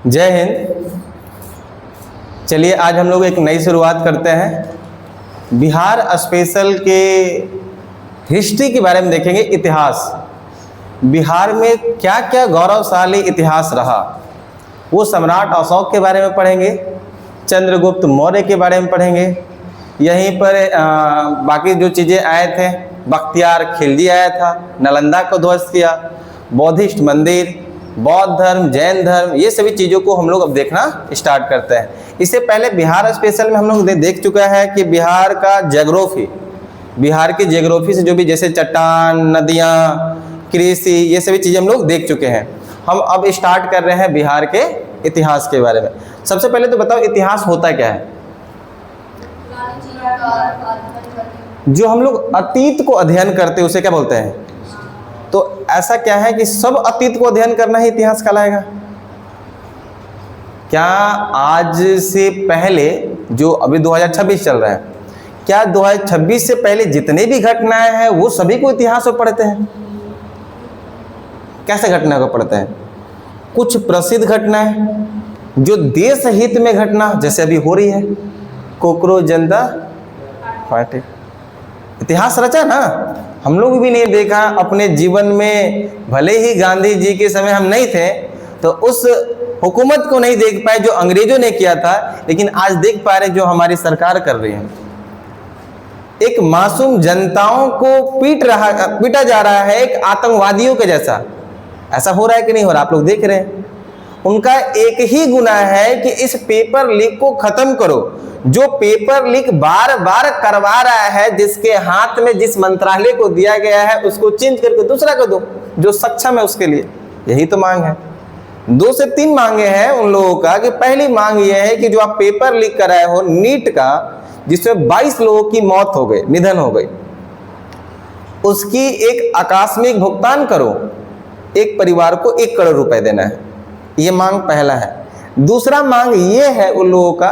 जय हिंद। चलिए आज हम लोग एक नई शुरुआत करते हैं। बिहार स्पेशल के हिस्ट्री के बारे में देखेंगे, इतिहास। बिहार में क्या क्या गौरवशाली इतिहास रहा, वो सम्राट अशोक के बारे में पढ़ेंगे, चंद्रगुप्त मौर्य के बारे में पढ़ेंगे। यहीं पर बाकी जो चीज़ें आए थे, बख्तियार खिलजी आया था, नालंदा को ध्वस्त किया, बौद्धिस्ट मंदिर, बौद्ध धर्म, जैन धर्म, ये सभी चीज़ों को हम लोग अब देखना स्टार्ट करते हैं। इससे पहले बिहार स्पेशल में हम लोग देख चुका है कि बिहार का ज्योग्राफी, बिहार की ज्योग्राफी से जो भी जैसे चट्टान, नदियाँ, कृषि, ये सभी चीज़ें हम लोग देख चुके हैं। हम अब स्टार्ट कर रहे हैं बिहार के इतिहास के बारे में। सबसे पहले तो बताओ इतिहास होता क्या है? जो हम लोग अतीत को अध्ययन करते हैं उसे क्या बोलते हैं? तो ऐसा क्या है कि सब अतीत को अध्ययन करना ही इतिहास कहलाएगा? क्या आज से पहले जो अभी 2026 चल रहा है, क्या 2026 से पहले जितने भी घटनाएं हैं वो सभी को इतिहास में पढ़ते हैं? कैसे घटना को पढ़ते हैं? कुछ प्रसिद्ध घटनाएं जो देश हित में घटना, जैसे अभी हो रही है कॉकरोच जनता पार्टी, इतिहास रचा ना। हम लोग भी नहीं देखा अपने जीवन में, भले ही गांधी जी के समय हम नहीं थे तो उस हुकूमत को नहीं देख पाए जो अंग्रेजों ने किया था, लेकिन आज देख पा रहे जो हमारी सरकार कर रही है। एक मासूम जनताओं को पीटा जा रहा है एक आतंकवादियों के जैसा। ऐसा हो रहा है कि नहीं हो रहा? आप लोग देख रहे हैं। उनका एक ही गुनाह है कि इस पेपर लीक को खत्म करो। जो पेपर लीक बार बार करवा रहा है, जिसके हाथ में जिस मंत्रालय को दिया गया है उसको चेंज करके दूसरा को दो जो सक्षम है उसके लिए। यही तो मांग है। 2 से 3 मांगे हैं उन लोगों का कि पहली मांग ये है कि जो आप पेपर लीक कराए हो नीट का, जिसमें 22 लोगों की मौत हो गई, निधन हो गई, उसकी एक आकस्मिक भुगतान करो। एक परिवार को 1 करोड़ रुपए देना है। ये मांग पहला है। दूसरा मांग ये है उन लोगों का,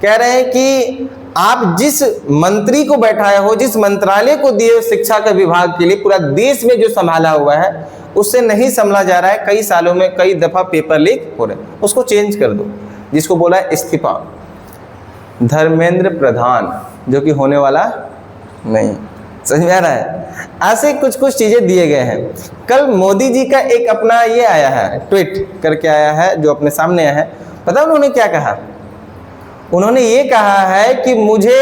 कह रहे हैं कि आप जिस मंत्री को बैठाए हो, जिस मंत्रालय को दिए हो शिक्षा के विभाग के लिए, पूरा देश में जो संभाला हुआ है उससे नहीं संभाला जा रहा है। कई सालों में कई दफा पेपर लीक हो रहे, उसको चेंज कर दो। जिसको बोला है इस्तीफा। धर्मेंद्र प्रधान, जो कि होने वाला नहीं। समझ में आ रहा है? ऐसे कुछ कुछ चीजें दिए गए हैं। कल मोदी जी का एक अपना ये आया है, ट्वीट करके आया है जो अपने सामने आया है। पता उन्होंने क्या कहा? उन्होंने ये कहा है कि मुझे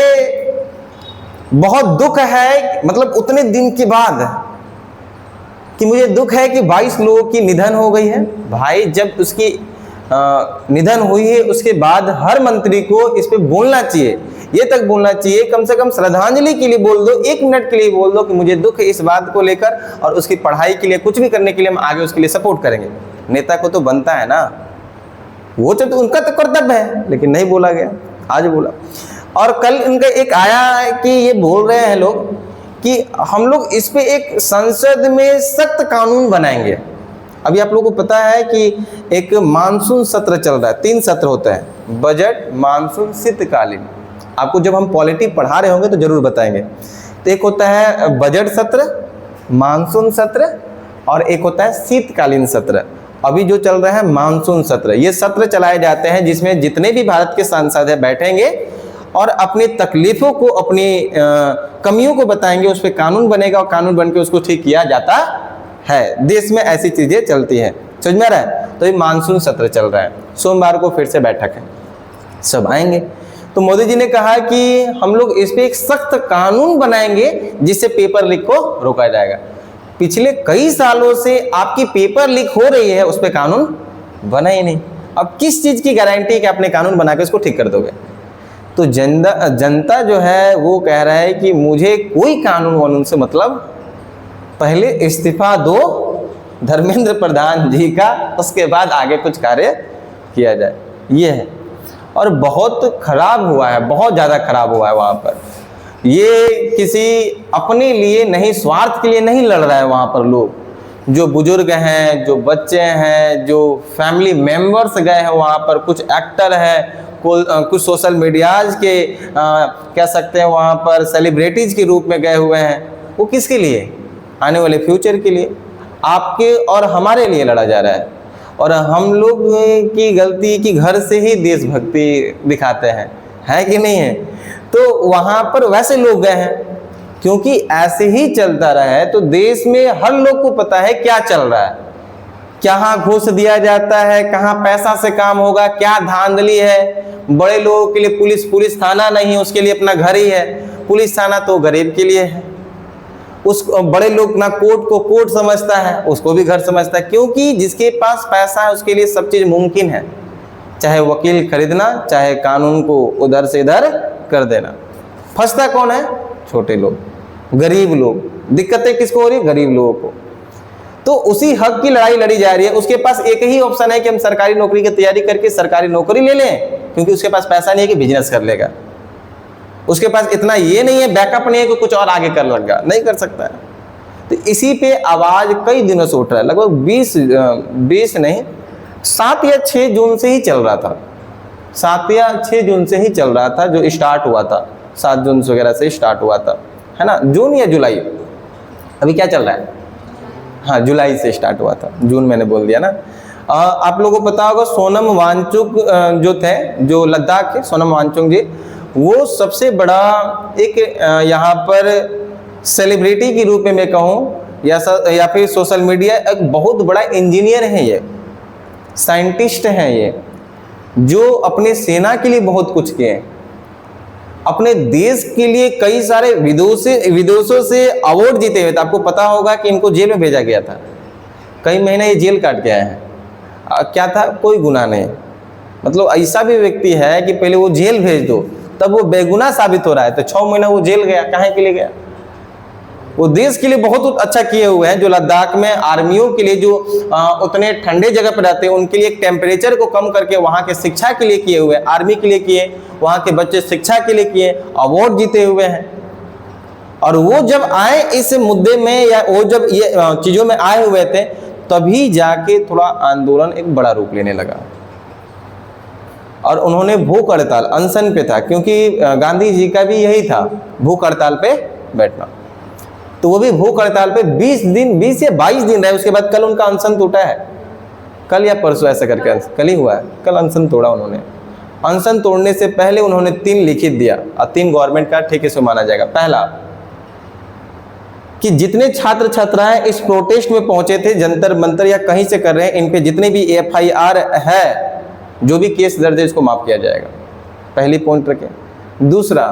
बहुत दुख है, मतलब उतने दिन के बाद, कि मुझे दुख है कि 22 लोगों की निधन हो गई है। भाई जब उसकी निधन हुई है उसके बाद हर मंत्री को इस पे बोलना चाहिए, ये तक बोलना चाहिए, कम से कम श्रद्धांजलि के लिए बोल दो, 1 मिनट के लिए बोल दो कि मुझे दुख है इस बात को लेकर, और उसकी पढ़ाई के लिए कुछ भी करने के लिए हम आगे उसके लिए सपोर्ट करेंगे। नेता को तो बनता है ना, वो तो उनका तो कर्तव्य है, लेकिन नहीं बोला गया, आज बोला। और कल इनका एक आया है कि ये बोल रहे हैं लोग कि हम लोग इस पे एक संसद में सख्त कानून बनाएंगे। अभी आप लोगों को पता है कि एक मानसून सत्र चल रहा है, 3 सत्र होते हैं, बजट, मानसून, शीतकालीन। आपको जब हम पॉलिटी पढ़ा रहे होंगे तो जरूर बताएंगे। तो एक होता है बजट सत्र, मानसून सत्र, और एक होता है शीतकालीन सत्र। अभी जो चल रहा है मानसून सत्र, ये सत्र चलाए जाते हैं जिसमें जितने भी भारत के सांसद हैं बैठेंगे और अपनी तकलीफों को, अपनी कमियों को बताएंगे, उस पर कानून बनेगा और कानून बन के उसको ठीक किया जाता है। देश में ऐसी चीजें चलती हैं। समझ में आ रहा है? तो ये मानसून सत्र चल रहा है, सोमवार को फिर से बैठक है, सब आएंगे। तो मोदी जी ने कहा कि हम लोग इस पे एक सख्त कानून बनाएंगे जिससे पेपर लीक को रोका जाएगा। पिछले कई सालों से आपकी पेपर लीक हो रही है, उस पे कानून बना ही नहीं। अब किस चीज की गारंटी कि आपने कानून बना के उसको ठीक कर दोगे? तो जनता जो है वो कह रहा है कि मुझे कोई कानून वानून से मतलब, पहले इस्तीफा दो धर्मेंद्र प्रधान जी का, उसके बाद आगे कुछ कार्य किया जाए। ये है। और बहुत खराब हुआ है, बहुत ज़्यादा खराब हुआ है वहाँ पर। ये किसी अपने लिए नहीं, स्वार्थ के लिए नहीं लड़ रहा है वहाँ पर लोग। जो बुजुर्ग हैं, जो बच्चे हैं, जो फैमिली मेंबर्स गए हैं वहाँ पर, कुछ एक्टर हैं, कुछ सोशल मीडियाज के कह सकते हैं वहाँ पर सेलिब्रिटीज़ के रूप में गए हुए हैं। वो किसके लिए? आने वाले फ्यूचर के लिए, आपके और हमारे लिए लड़ा जा रहा है। और हम लोग की गलती कि घर से ही देशभक्ति दिखाते हैं, है कि नहीं है? तो वहाँ पर वैसे लोग गए हैं, क्योंकि ऐसे ही चलता रहा है तो देश में हर लोग को पता है क्या चल रहा है, कहाँ घूस दिया जाता है, कहाँ पैसा से काम होगा, क्या धांधली है। बड़े लोगों के लिए पुलिस थाना नहीं, उसके लिए अपना घर ही है। पुलिस थाना तो गरीब के लिए है। उस बड़े लोग ना कोर्ट को कोर्ट समझता है, उसको भी घर समझता है, क्योंकि जिसके पास पैसा है उसके लिए सब चीज मुमकिन है, चाहे वकील खरीदना, चाहे कानून को उधर से इधर कर देना। फंसता कौन है? छोटे लोग, गरीब लोग। दिक्कतें किसको हो रही है? गरीब लोगों को। तो उसी हक की लड़ाई लड़ी जा रही है। उसके पास एक ही ऑप्शन है कि हम सरकारी नौकरी की तैयारी करके सरकारी नौकरी ले लें, क्योंकि उसके पास पैसा नहीं है कि बिजनेस कर लेगा। उसके पास इतना ये नहीं है, बैकअप नहीं है कि कुछ और आगे कर लगा, नहीं कर सकता है। तो इसी पे आवाज कई दिनों से उठ रहा है, लगभग 7 या 6 जून से ही चल रहा था। 7 या 6 जून से ही चल रहा था, जो स्टार्ट हुआ था 7 जून वगैरह से स्टार्ट हुआ था, है ना? जून या जुलाई, अभी क्या चल रहा है? हाँ, जुलाई से स्टार्ट हुआ था, जून मैंने बोल दिया ना। आप लोगों को पता होगा सोनम वांगचुक जो थे, जो लद्दाख के सोनम वांगचुक जी, वो सबसे बड़ा एक यहाँ पर सेलिब्रिटी के रूप में मैं कहूँ या फिर सोशल मीडिया, एक बहुत बड़ा इंजीनियर है, ये साइंटिस्ट हैं, ये जो अपने सेना के लिए बहुत कुछ किए हैं, अपने देश के लिए कई सारे विदेशों से अवार्ड जीते हुए थे। आपको पता होगा कि इनको जेल में भेजा गया था, कई महीने ये जेल काट के आए हैं। क्या था? कोई गुनाह नहीं। मतलब ऐसा भी व्यक्ति है कि पहले वो जेल भेज दो, तब वो बेगुनाह साबित हो रहा है, तो 6 महीना वो जेल गया, काहे के लिए गया? वो देश के लिए बहुत अच्छा किए हुए हैं। जो लद्दाख में आर्मियों के लिए जो उतने ठंडे जगह पर रहते हैं, उनके लिए टेम्परेचर को कम करके वहाँ के शिक्षा के लिए किए हुए, आर्मी के लिए किए, वहाँ के बच्चे शिक्षा के लिए किए, अवार्ड जीते हुए हैं। और वो जब आए इस मुद्दे में, या वो जब ये चीज़ों में आए हुए थे, तभी जाके थोड़ा आंदोलन एक बड़ा रूप लेने लगा। और उन्होंने भूख हड़ताल, अनशन पे था, क्योंकि गांधी जी का भी यही था, भूख हड़ताल पे बैठना। तो वो भी भूख हड़ताल पे 20 या 22 दिन रहे। उसके बाद कल उनका अनशन टूटा है, कल या परसों ऐसा करके, कल ही हुआ है, कल अनशन तोड़ा उन्होंने। अनशन तोड़ने से पहले उन्होंने 3 लिखित दिया, और 3 गवर्नमेंट का ठेके से माना जाएगा। पहला कि जितने छात्र छात्राएं इस प्रोटेस्ट में पहुंचे थे, जंतर मंतर या कहीं से कर रहे हैं, इन पे जितने भी FIR है, जो भी केस दर्ज है, इसको माफ किया जाएगा। पहली पॉइंट रखें। दूसरा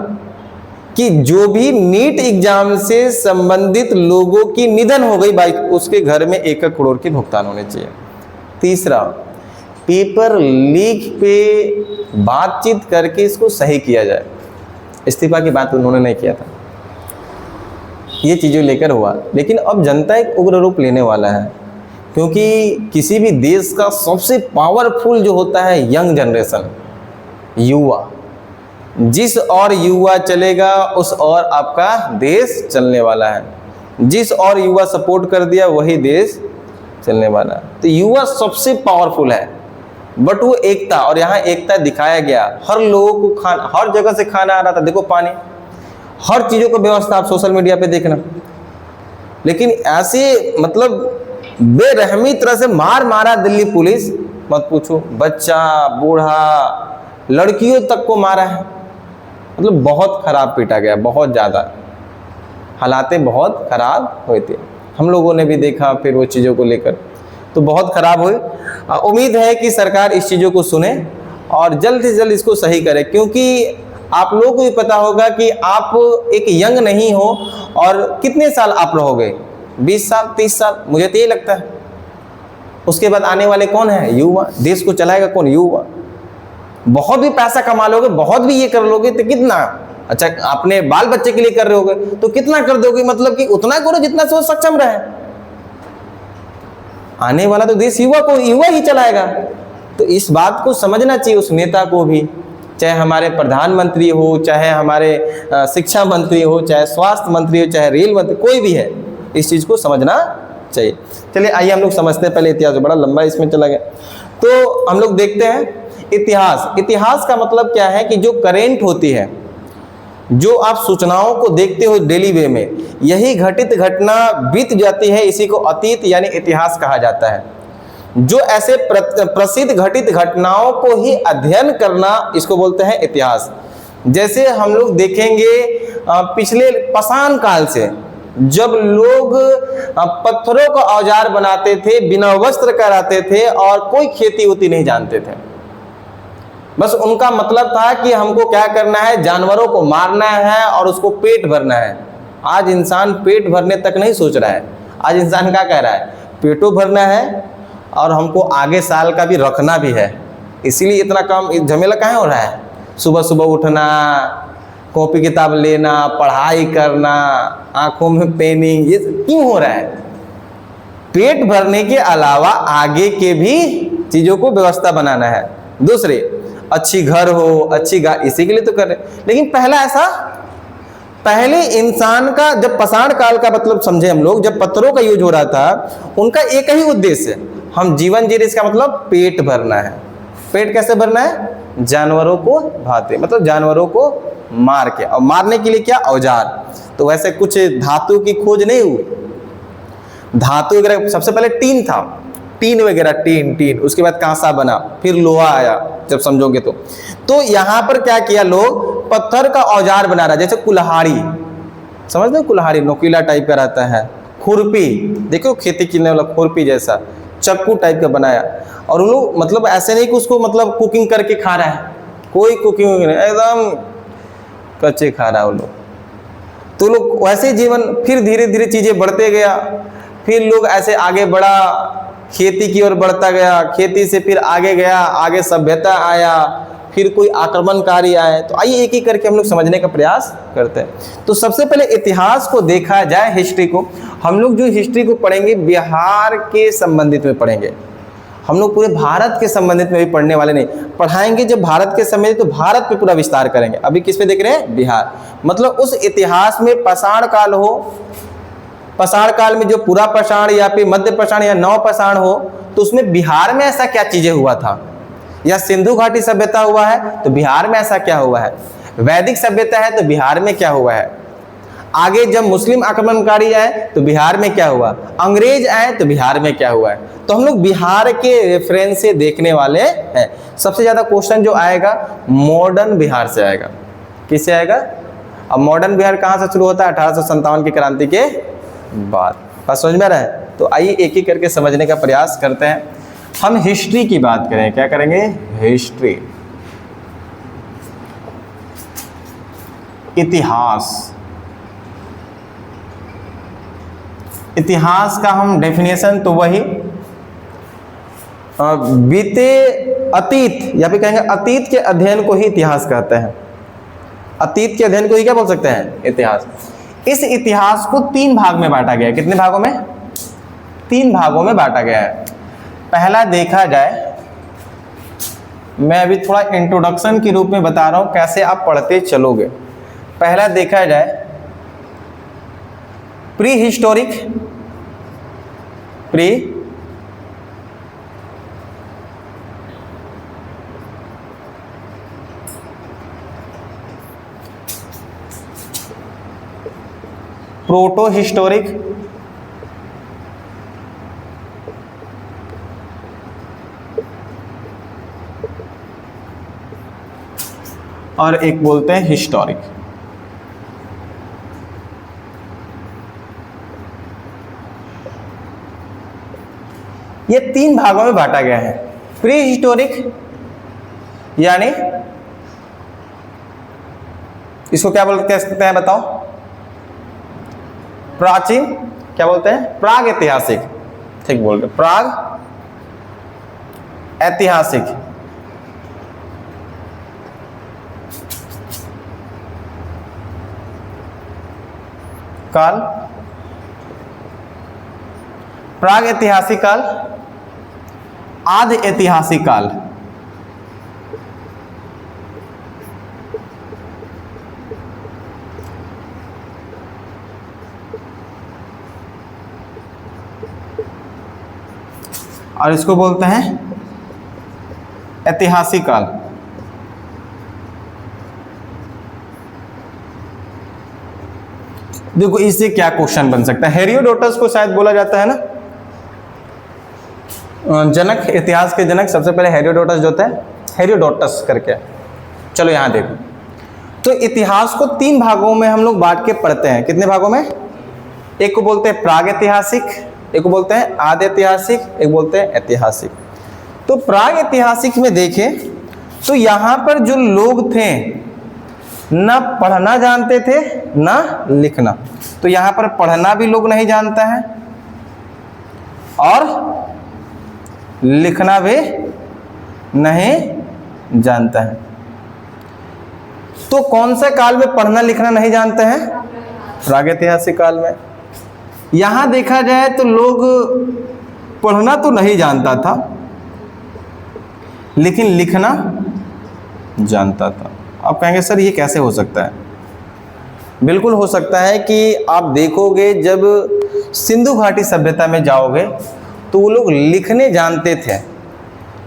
कि जो भी नीट एग्जाम से संबंधित लोगों की निधन हो गई भाई, उसके घर में 1 करोड़ की भुगतान होने चाहिए। तीसरा, पेपर लीक पे बातचीत करके इसको सही किया जाए। इस्तीफा की बात उन्होंने नहीं किया था, ये चीज़ें लेकर हुआ। लेकिन अब जनता एक उग्र रूप लेने वाला है, क्योंकि किसी भी देश का सबसे पावरफुल जो होता है यंग जनरेशन, युवा। जिस और युवा चलेगा उस और आपका देश चलने वाला है। जिस और युवा सपोर्ट कर दिया वही देश चलने वाला है। तो युवा सबसे पावरफुल है, बट वो एकता, और यहाँ एकता दिखाया गया। हर लोगों को खाना, हर जगह से खाना आ रहा था, देखो पानी, हर चीज़ों को व्यवस्था आप सोशल मीडिया पे देखना। लेकिन ऐसे मतलब बेरहमी तरह से मारा दिल्ली पुलिस, मत पूछो, बच्चा बूढ़ा लड़कियों तक को मारा है। मतलब बहुत खराब पीटा गया, बहुत ज़्यादा, हालातें बहुत खराब हुए थे। हम लोगों ने भी देखा फिर वो चीज़ों को लेकर, तो बहुत खराब हुई। उम्मीद है कि सरकार इस चीज़ों को सुने और जल्द से जल्द इसको सही करे, क्योंकि आप लोगों को भी पता होगा कि आप एक यंग नहीं हो, और कितने साल आप रहोगे? 20 साल, 30 साल, मुझे तो ये लगता है। उसके बाद आने वाले कौन है? युवा। देश को चलाएगा कौन? युवा। बहुत भी पैसा कमा लोगे, बहुत भी ये कर लोगे तो कितना अच्छा, अपने बाल बच्चे के लिए कर रहे होगे तो कितना कर दोगे? मतलब कि उतना करो जितना से वो सक्षम रहे। आने वाला तो देश युवा ही चलाएगा। तो इस बात को समझना चाहिए उस नेता को भी, चाहे हमारे प्रधानमंत्री हो, चाहे हमारे शिक्षा मंत्री हो, चाहे स्वास्थ्य मंत्री हो, चाहे रेल मंत्री, कोई भी है, इस चीज़ को समझना चाहिए। चलिए आइए हम लोग समझते हैं। पहले इतिहास, बड़ा लंबा इसमें चला गया, तो हम लोग देखते हैं इतिहास। इतिहास का मतलब क्या है कि जो करेंट होती है, जो आप सूचनाओं को देखते हो डेली वे में, यही घटित घटना बीत जाती है, इसी को अतीत यानी इतिहास कहा जाता है। जो ऐसे प्रसिद्ध घटित घटनाओं को ही अध्ययन करना, इसको बोलते हैं इतिहास। जैसे हम लोग देखेंगे पिछले पाषाण काल से जब लोग पत्थरों का औजार बनाते थे, बिना वस्त्र कराते थे और कोई खेती उती नहीं जानते थे। बस उनका मतलब था कि हमको क्या करना है, जानवरों को मारना है और उसको पेट भरना है। आज इंसान पेट भरने तक नहीं सोच रहा है। आज इंसान क्या कह रहा है, पेटो भरना है और हमको आगे साल का भी रखना भी है। इसीलिए इतना काम झमेला काहे हो रहा है। सुबह सुबह उठना, कॉपी किताब लेना, पढ़ाई करना, आंखों में पेनिंग, ये क्यों हो रहा है? पेट भरने के अलावा आगे के भी चीजों को व्यवस्था बनाना है। दूसरे, अच्छी घर हो, अच्छी गाय, इसी के लिए तो कर रहे। लेकिन पहले इंसान का, जब पाषाण काल का मतलब समझे हम लोग, जब पत्थरों का यूज हो रहा था, उनका एक ही उद्देश्य, हम जीवन जी रहे, इसका मतलब पेट भरना है। पेट कैसे भरना है? जानवरों को भाते, मतलब जानवरों को मार के, और मारने के लिए क्या, औजार। तो वैसे कुछ धातु की खोज नहीं हुई। धातु वगैरह सबसे पहले टीन था, टीन वगैरह, टीन, उसके बाद कांसा बना, फिर लोहा आया, जब समझोगे तो यहां पर क्या किया, लोग पत्थर का औजार बना रहा, जैसे कुल्हाड़ी, समझते हो, कुल्हाड़ी नोकीला टाइप का रहता है, खुरपी, देखो खेती करने वाला खुरपी जैसा, चक्कू टाइप का बनाया। और उन लोग मतलब ऐसे नहीं कि उसको मतलब कुकिंग करके खा रहा है, कोई कुकिंग नहीं, एकदम कच्चे खा रहा है वो लोग। तो लोग वैसे जीवन, फिर धीरे धीरे चीजें बढ़ते गया, फिर लोग ऐसे आगे बढ़ा, खेती की ओर बढ़ता गया, खेती से फिर आगे गया, आगे सभ्यता आया, फिर कोई आक्रमणकारी आए। तो आइए एक एक करके हम लोग समझने का प्रयास करते हैं। तो सबसे पहले इतिहास को देखा जाए, हिस्ट्री को। हम लोग जो हिस्ट्री को पढ़ेंगे बिहार के संबंधित में पढ़ेंगे, हम लोग पूरे भारत के संबंधित में भी पढ़ने वाले नहीं। पढ़ाएंगे जब भारत के संबंधित तो भारत पे पूरा विस्तार करेंगे। अभी किस पे देख रहे हैं, बिहार। मतलब उस इतिहास में पाषाण काल हो, पाषाण काल में जो पूरा पाषाण या फिर मध्य पाषाण या नव पाषाण हो, तो उसमें बिहार में ऐसा क्या चीजें हुआ था, या सिंधु घाटी सभ्यता हुआ है तो बिहार में ऐसा क्या हुआ है, वैदिक सभ्यता है तो बिहार में क्या हुआ है, आगे जब मुस्लिम आक्रमणकारी आए तो बिहार में क्या हुआ, अंग्रेज आए तो बिहार में क्या हुआ है। तो हम लोग बिहार के रेफरेंस से देखने वाले हैं। सबसे ज्यादा क्वेश्चन जो आएगा मॉडर्न बिहार से आएगा। किससे आएगा? अब मॉडर्न बिहार कहाँ से शुरू होता है? 1857 की क्रांति के बाद। बात समझ में आ रहा है? तो आइए एक एक करके समझने का प्रयास करते हैं। हम हिस्ट्री की बात करें, क्या करेंगे? हिस्ट्री, इतिहास। इतिहास का हम डेफिनेशन तो वही बीते अतीत, या फिर कहेंगे अतीत के अध्ययन को ही इतिहास कहते हैं। अतीत के अध्ययन को ही क्या बोल सकते हैं? इतिहास। इस इतिहास को 3 भाग में बांटा गया है। कितने भागों में? 3 भागों में बांटा गया है। पहला देखा जाए, मैं अभी थोड़ा इंट्रोडक्शन के रूप में बता रहा हूं कैसे आप पढ़ते चलोगे। पहला देखा जाए प्री हिस्टोरिक, प्रोटो हिस्टोरिक, और एक बोलते हैं हिस्टोरिक। ये 3 भागों में बांटा गया है। प्री हिस्टोरिक यानी इसको क्या बोलते हैं बताओ? प्राचीन, क्या बोलते हैं? प्राग ऐतिहासिक। ठीक बोल रहे, प्राग ऐतिहासिक। काल, प्राग ऐतिहासिक काल, आदि ऐतिहासिक काल। और इसको बोलते हैं ऐतिहासिक काल। देखो इससे क्या क्वेश्चन बन सकता है? हेरोडोटस को शायद बोला जाता है ना, जनक, इतिहास के जनक सबसे पहले हेरोडोटस जो होता है, हेरोडोटस करके। चलो यहाँ देखो, तो इतिहास को 3 भागों में हम लोग बांट के पढ़ते हैं। कितने भागों में? एक को बोलते हैं प्राग ऐतिहासिक, एक को बोलते हैं आदि ऐतिहासिक, एक बोलते हैं ऐतिहासिक। तो प्राग ऐतिहासिक में देखें तो यहाँ पर जो लोग थे ना पढ़ना जानते थे ना लिखना। तो यहाँ पर पढ़ना भी लोग नहीं जानता है और लिखना भी नहीं जानता है। तो कौन से काल में पढ़ना लिखना नहीं जानते हैं? प्रागैतिहासिक काल में। यहां देखा जाए तो लोग पढ़ना तो नहीं जानता था लेकिन लिखना जानता था। आप कहेंगे सर ये कैसे हो सकता है? बिल्कुल हो सकता है कि आप देखोगे जब सिंधु घाटी सभ्यता में जाओगे तो वो लोग लिखने जानते थे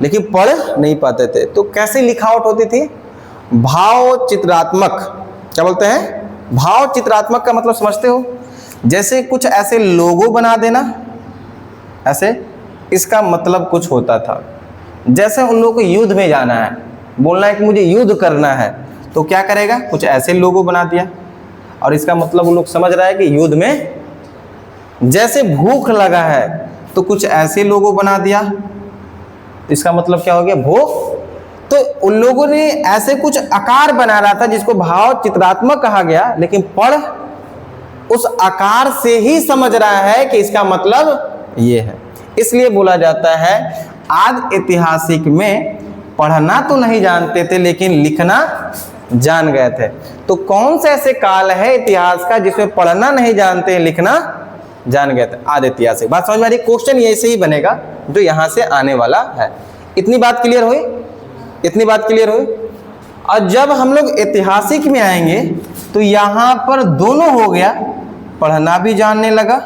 लेकिन पढ़ नहीं पाते थे। तो कैसे लिखावट होती थी? भाव चित्रात्मक। क्या बोलते हैं? भाव चित्रात्मक का मतलब समझते हो? जैसे कुछ ऐसे लोगो बना देना, ऐसे, इसका मतलब कुछ होता था। जैसे उन लोगों को युद्ध में जाना है, बोलना है कि मुझे युद्ध करना है, तो क्या करेगा? कुछ ऐसे लोगो बना दिया और इसका मतलब वो लोग समझ रहा है कि युद्ध में। जैसे भूख लगा है तो कुछ ऐसे लोगो बना दिया, इसका मतलब क्या हो गया? भूख। तो उन लोगों ने ऐसे कुछ आकार बना रहा था जिसको भाव चित्रात्मक कहा गया, लेकिन पढ़ उस आकार से ही समझ रहा है कि इसका मतलब ये है। इसलिए बोला जाता है आदि ऐतिहासिक में पढ़ना तो नहीं जानते थे लेकिन लिखना जान गए थे। तो कौन से ऐसे काल है इतिहास का जिसमें पढ़ना नहीं जानते लिखना जान गए थे? आदि ऐतिहासिक। बात समझ में आ रही? क्वेश्चन ऐसे ही बनेगा जो यहां से आने वाला है। इतनी बात क्लियर हुई? इतनी बात क्लियर हुई? और जब हम लोग ऐतिहासिक में आएंगे तो यहां पर दोनों हो गया, पढ़ना भी जानने लगा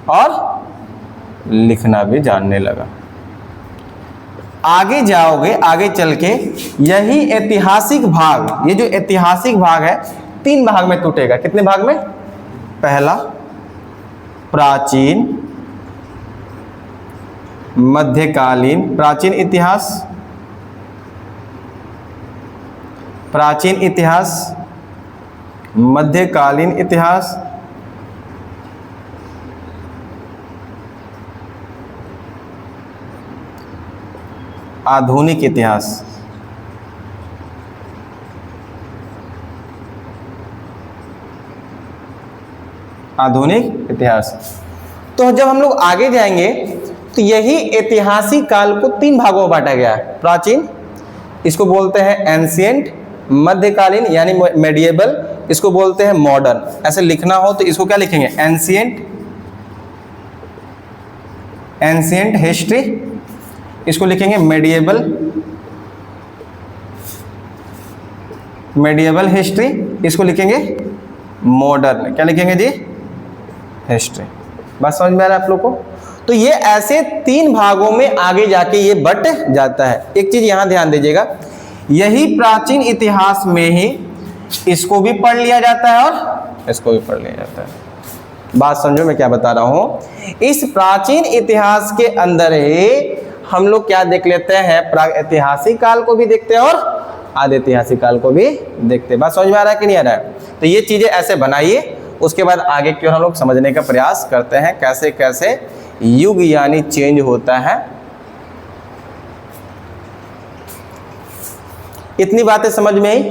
और लिखना भी जानने लगा। आगे जाओगे, आगे चल के यही ऐतिहासिक भाग, ये जो ऐतिहासिक भाग है 3 भाग में टूटेगा। कितने भाग में? पहला प्राचीन, मध्यकालीन, प्राचीन इतिहास, प्राचीन इतिहास, मध्यकालीन इतिहास, आधुनिक इतिहास। आधुनिक इतिहास। तो जब हम लोग आगे जाएंगे तो यही ऐतिहासिक काल को 3 भागों में बांटा गया है। प्राचीन, इसको बोलते हैं एंशिएंट, मध्यकालीन यानी मेडिएबल, इसको बोलते हैं मॉडर्न। ऐसे लिखना हो तो इसको क्या लिखेंगे? एंशिएंट, एंशिएंट हिस्ट्री, इसको लिखेंगे मेडिएबल, मेडिएबल हिस्ट्री, इसको लिखेंगे मॉडर्न। क्या लिखेंगे जी? हिस्ट्री। बात समझ में आ रहा है आप लोग को? तो ये ऐसे 3 भागों में आगे जाके ये बट जाता है। एक चीज यहां ध्यान दीजिएगा, यही प्राचीन इतिहास में ही इसको भी पढ़ लिया जाता है और इसको भी पढ़ लिया जाता है। बात समझो मैं क्या बता रहा हूं? इस प्राचीन इतिहास के अंदर ही हम लोग क्या देख लेते हैं? प्राग ऐतिहासिक काल को भी देखते हैं और आदि ऐतिहासिक काल को भी देखते हैं। बात समझ में आ रहा है कि नहीं आ रहा है? तो ये चीजें ऐसे बनाइए, उसके बाद आगे क्यों हम लोग समझने का प्रयास करते हैं कैसे कैसे युग यानी चेंज होता है। इतनी बातें समझ में आई?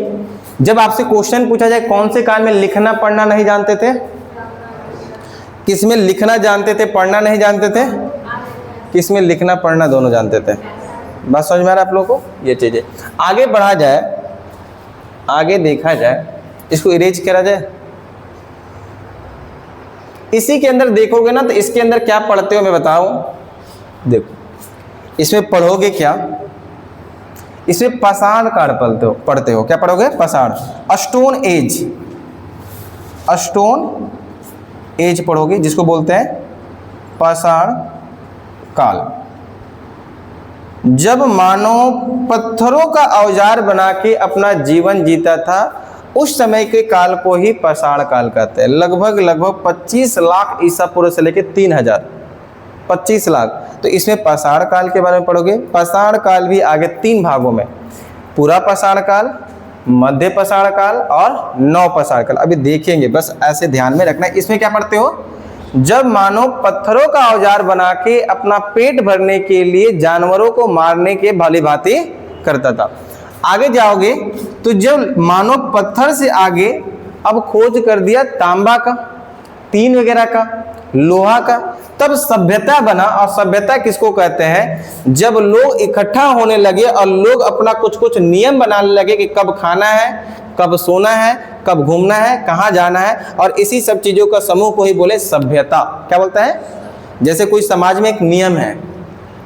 जब आपसे क्वेश्चन पूछा जाए कौन से काल में लिखना पढ़ना नहीं जानते थे, किसमें लिखना जानते थे पढ़ना नहीं जानते थे, किसमें लिखना पढ़ना दोनों जानते थे? बात समझ में आ रहा है आप लोगों को? ये चीजें आगे बढ़ा जाए, आगे देखा जाए, इसको इरेज करा जाए। इसी के अंदर देखोगे ना तो इसके अंदर क्या पढ़ते हो मैं बताऊं। देखो इसमें पढ़ोगे क्या? इसमें पाषाण काल पढ़ते हो। क्या पढ़ोगे? पाषाण, स्टोन एज, स्टोन एज पढ़ोगे जिसको बोलते हैं पाषाण काल। जब मानव पत्थरों का औजार बना के अपना जीवन जीता था उस समय के काल को ही पाषाण काल कहते हैं। लगभग 25 लाख ईसा पूर्व से लेकर 3000 25 लाख। तो इसमें पाषाण काल के बारे में पढ़ोगे। पाषाण काल भी आगे 3 भागों में, पूरा पाषाण काल, मध्य पाषाण काल और नव पाषाण काल। अभी देखेंगे, बस ऐसे ध्यान में रखना है। इसमें क्या पढ़ते हो, जब मानव पत्थरों का औजार बना के अपना पेट भरने के लिए जानवरों को मारने के भली भांति करता था। आगे जाओगे तो जब मानव पत्थर से आगे अब खोज कर दिया तांबा का, तीन वगैरह का, लोहा का, तब सभ्यता बना। और सभ्यता किसको कहते हैं, जब लोग इकट्ठा होने लगे और लोग अपना कुछ कुछ नियम बनाने लगे कि कब खाना है, कब सोना है, कब घूमना है, कहाँ जाना है, और इसी सब चीजों का समूह को ही बोले सभ्यता। क्या बोलता है, जैसे कोई समाज में एक नियम है,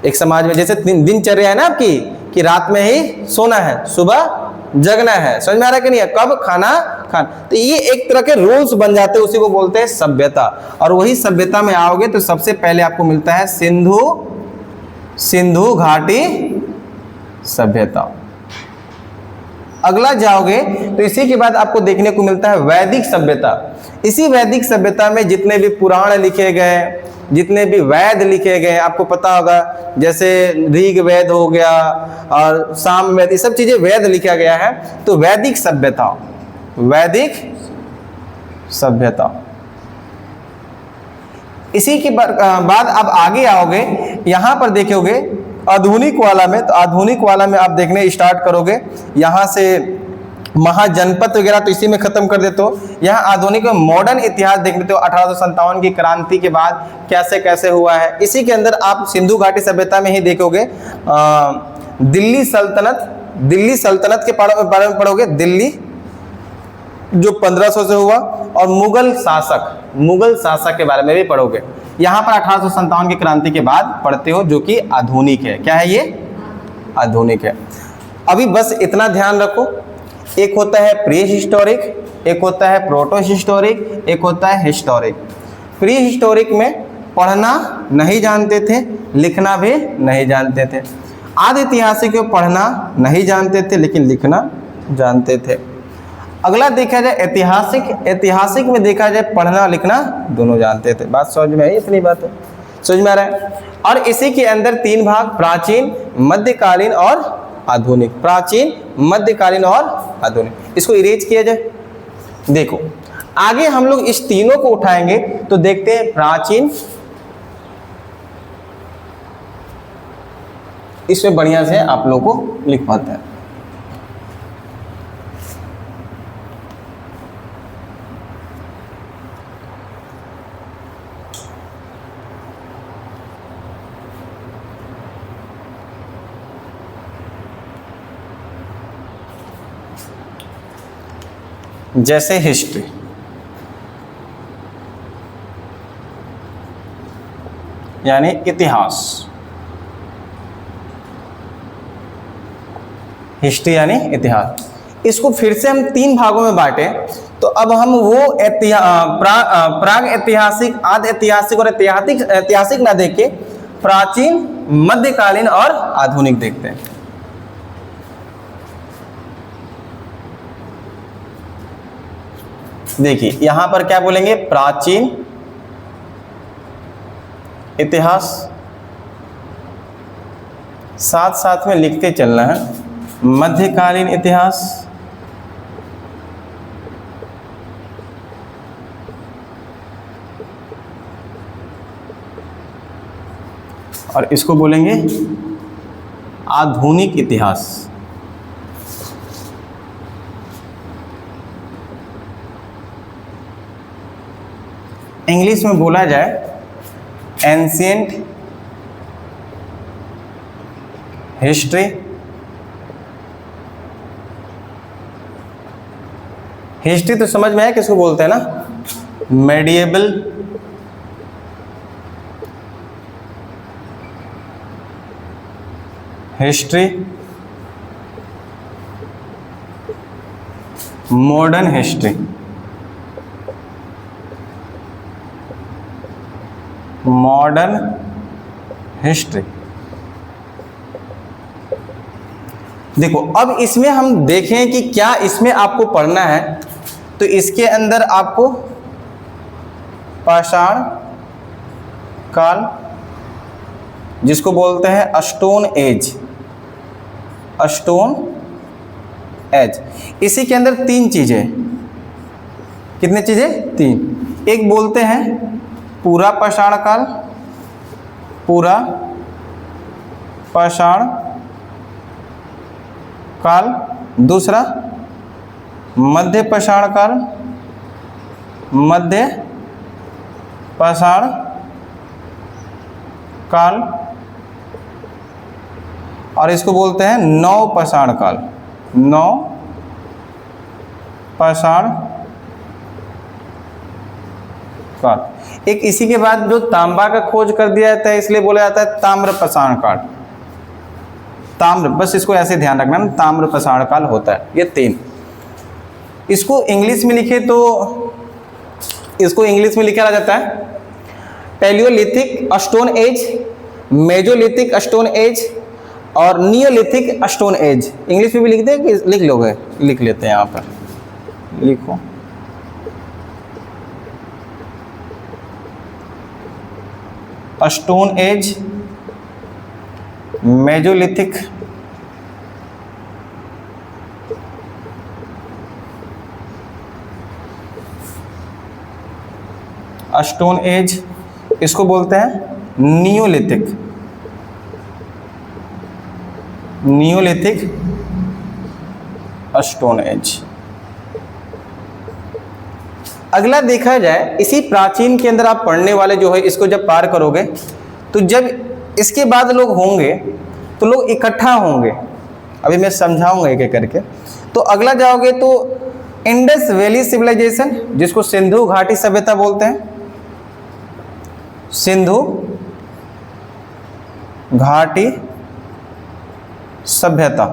एक समाज में जैसे दिनचर्या है ना आपकी, कि रात में ही सोना है, सुबह जगना है, समझ में आ रहा है कि नहीं है, कब खाना खाना, तो ये एक तरह के रूल्स बन जाते हैं, उसी को बोलते हैं सभ्यता। और वही सभ्यता में आओगे तो सबसे पहले आपको मिलता है सिंधु घाटी सभ्यता। अगला जाओगे तो इसी के बाद आपको देखने को मिलता है वैदिक सभ्यता। इसी वैदिक सभ्यता में जितने भी पुराण लिखे गए, जितने भी वेद लिखे गए, आपको पता होगा, जैसे ऋग वेद हो गया और साम वेद, ये सब चीजें वेद लिखा गया है। तो वैदिक सभ्यता, वैदिक सभ्यता। इसी के बाद आप आगे आओगे, यहां पर देखोगे आधुनिक वाला में, तो आधुनिक वाला में आप देखने स्टार्ट करोगे, यहां से महाजनपद वगैरह तो इसी में खत्म कर देते हो। यहाँ आधुनिक में मॉडर्न इतिहास देख लेते हो, 1857 की क्रांति के बाद कैसे कैसे हुआ है। इसी के अंदर आप सिंधु घाटी सभ्यता में ही देखोगे दिल्ली सल्तनत के बारे में पढ़ोगे, दिल्ली जो 1500 से हुआ, और मुगल शासक के बारे में भी पढ़ोगे। यहाँ पर 1857 की क्रांति के बाद पढ़ते हो, जो कि आधुनिक है। क्या है ये, आधुनिक है। अभी बस इतना ध्यान रखो, एक होता है प्री हिस्टोरिक, एक होता है प्रोटो हिस्टोरिक, एक होता है हिस्टोरिक। प्री हिस्टोरिक में पढ़ना नहीं जानते थे, लिखना भी नहीं जानते थे। आदि ऐतिहासिक में पढ़ना नहीं जानते थे, लेकिन लिखना जानते थे। अगला देखा जाए ऐतिहासिक में देखा जाए पढ़ना लिखना दोनों जानते थे। बात समझ में आई, इतनी बात है, समझ में आ रहा है। और इसी के अंदर 3 भाग, प्राचीन, मध्यकालीन और आधुनिक। प्राचीन, मध्यकालीन और आधुनिक, इसको इरेज किया जाए। देखो आगे हम लोग इस तीनों को उठाएंगे तो देखते हैं प्राचीन, इसमें बढ़िया से आप लोगों को लिख पाते हैं। जैसे हिस्ट्री, यानी इतिहास, हिस्ट्री यानी इतिहास, इसको फिर से हम 3 भागों में बांटे। तो अब हम वो प्राग ऐतिहासिक, आदि ऐतिहासिक और ऐतिहासिक ना देख के प्राचीन, मध्यकालीन और आधुनिक देखते हैं। देखिए यहां पर क्या बोलेंगे, प्राचीन इतिहास, साथ साथ में लिखते चलना है, मध्यकालीन इतिहास, और इसको बोलेंगे आधुनिक इतिहास। इंग्लिश में बोला जाए एंशिएंट हिस्ट्री, हिस्ट्री तो समझ में आया किसको बोलते हैं ना, medieval history, modern history. Modern history. देखो अब इसमें हम देखें कि क्या इसमें आपको पढ़ना है, तो इसके अंदर आपको पाषाण काल, जिसको बोलते हैं स्टोन एज, स्टोन एज। इसी के अंदर 3 चीजें, कितने चीजें? 3। एक बोलते हैं पूरा पाषाण काल, पूरा पाषाण काल, दूसरा मध्य पाषाण काल, मध्य पाषाण काल, और इसको बोलते हैं नव पाषाण काल, नव पाषाण काल। एक इसी के बाद जो तांबा का खोज कर दिया जाता है, इसलिए बोला जाता है ताम्र पाषाण काल। ताम्र, बस इसको ऐसे ध्यान रखना ना, ताम्र पाषाण काल होता है। ये 3। इसको इंग्लिश में लिखे तो इसको इंग्लिश में लिखा जाता है Palaeolithic stone age, Mesolithic stone age और नियोलिथिक स्टोन एज। इंग्लिश में भी लिखते हैं कि लिख लोगे? लिख लेते हैं, यहाँ पर लिखो। Stone age, Mesolithic stone age, इसको बोलते हैं नियोलिथिक, नियोलिथिक स्टोन एज। अगला देखा जाए, इसी प्राचीन के अंदर आप पढ़ने वाले जो है, इसको जब पार करोगे तो जब इसके बाद लोग होंगे तो लोग इकट्ठा होंगे। अभी मैं समझाऊंगा एक एक करके। तो अगला जाओगे तो इंडस वैली सिविलाइजेशन, जिसको सिंधु घाटी सभ्यता बोलते हैं, सिंधु घाटी सभ्यता,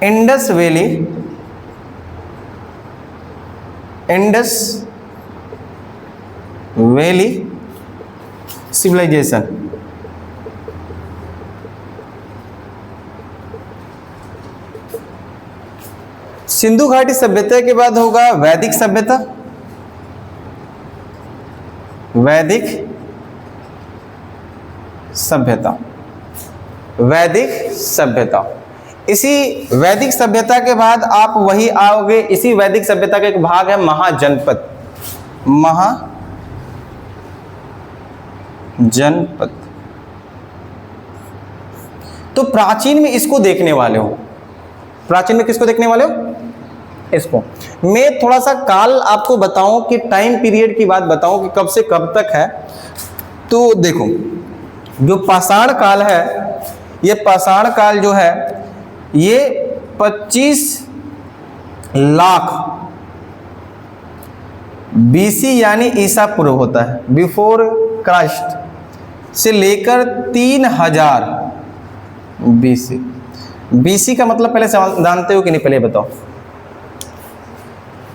Indus valley, Indus valley civilization. Sindhu घाटी सभ्यता के बाद होगा वैदिक सभ्यता, वैदिक सभ्यता, वैदिक सभ्यता। इसी वैदिक सभ्यता के बाद आप वही आओगे, इसी वैदिक सभ्यता का एक भाग है महाजनपद, महाजनपद। तो प्राचीन में इसको देखने वाले हो, प्राचीन में किसको देखने वाले हो? इसको। मैं थोड़ा सा काल आपको बताऊं कि टाइम पीरियड की बात बताऊं कि कब से कब तक है। तो देखो, जो पाषाण काल है, ये पाषाण काल जो है ये 25 लाख बीसी यानी ईसा पूर्व होता है, बिफोर क्राइस्ट, से लेकर 3000 बीसी। बीसी का मतलब पहले जानते हो कि नहीं? पहले बताओ।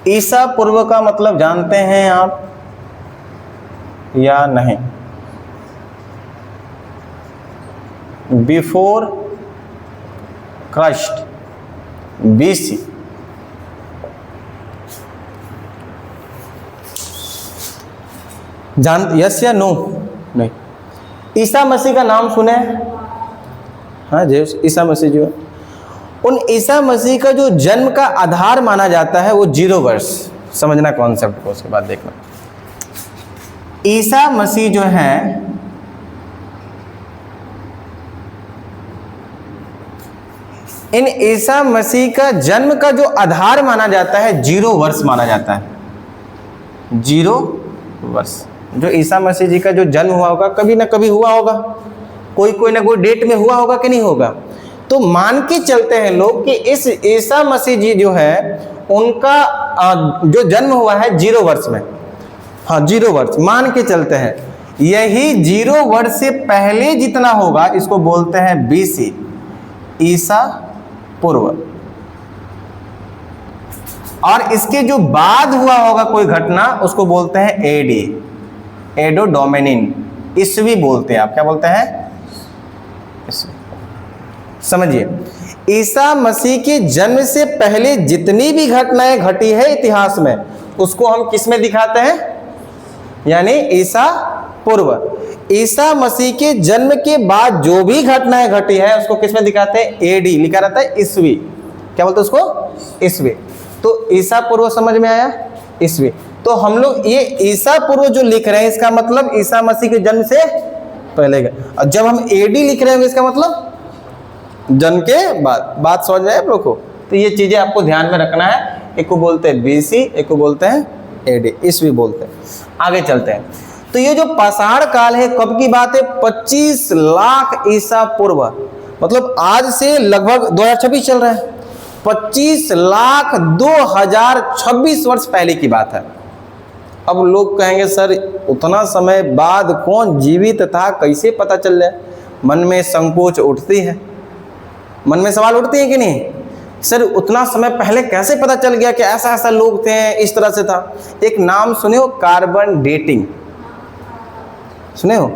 ईसा पूर्व का मतलब जानते हैं आप या नहीं? Before Christ, BC. जान, यस या नो? नहीं। ईसा मसीह का नाम सुने? हाँ जी, ईसा मसीह जो है, उन ईसा मसीह का जो जन्म का आधार माना जाता है वो 0 वर्ष। समझना कॉन्सेप्ट को, उसके बाद देखना। ईसा मसीह जो है इन ईसा मसीह का जन्म का जो आधार माना जाता है 0 वर्ष माना जाता है, 0 वर्ष। जो ईसा मसीह जी का जो जन्म हुआ होगा, कभी ना कभी हुआ होगा, कोई ना कोई डेट में हुआ होगा कि नहीं होगा। तो मान के चलते हैं लोग कि इस ईसा मसीह जी जो है उनका जो जन्म हुआ है 0 वर्ष में। हाँ, 0 वर्ष मान के चलते हैं। यही 0 वर्ष से पहले जितना होगा इसको बोलते हैं बीसी, ईसा पूर्व। और इसके जो बाद हुआ होगा कोई घटना, उसको बोलते हैं एडी, एडो डोमिनिन, ईस्वी बोलते हैं। आप क्या बोलते हैं? समझिए, ईसा मसीह के जन्म से पहले जितनी भी घटनाएं घटी है इतिहास में, उसको हम किस में दिखाते हैं? यानी ईसा पूर्व। ईसा मसीह के जन्म के बाद जो भी घटनाएं घटी है उसको किस में दिखाते हैं? एडी लिखा रहता है, ईस्वी। क्या बोलते हैं उसको? ईस्वी। तो ईसा पूर्व समझ में आया? ईस्वी। तो हम लोग ये ईसा पूर्व जो लिख रहे हैं इसका मतलब ईसा मसीह के जन्म से पहले का, और जब हम एडी लिख रहे हैं इसका मतलब जन्म के बाद। बात समझ रहे हैं आप लोग को? तो ये चीजें आपको ध्यान में रखना है। एक को बोलते हैं बीसी, एक को बोलते हैं एडी, ईस्वी बोलते हैं। आगे चलते हैं। तो ये जो पाषाण काल है कब की बात है? 25 लाख ईसा पूर्व, मतलब आज से लगभग 2026 चल रहा है, 25 लाख 2026 वर्ष पहले की बात है। अब लोग कहेंगे सर उतना समय बाद कौन जीवित था, कैसे पता चल जाए? मन में संकोच उठती है, मन में सवाल उठते हैं कि नहीं? सर उतना समय पहले कैसे पता चल गया कि ऐसा ऐसा लोग थे, इस तरह से था? एक नाम सुने हो, कार्बन डेटिंग सुने हो?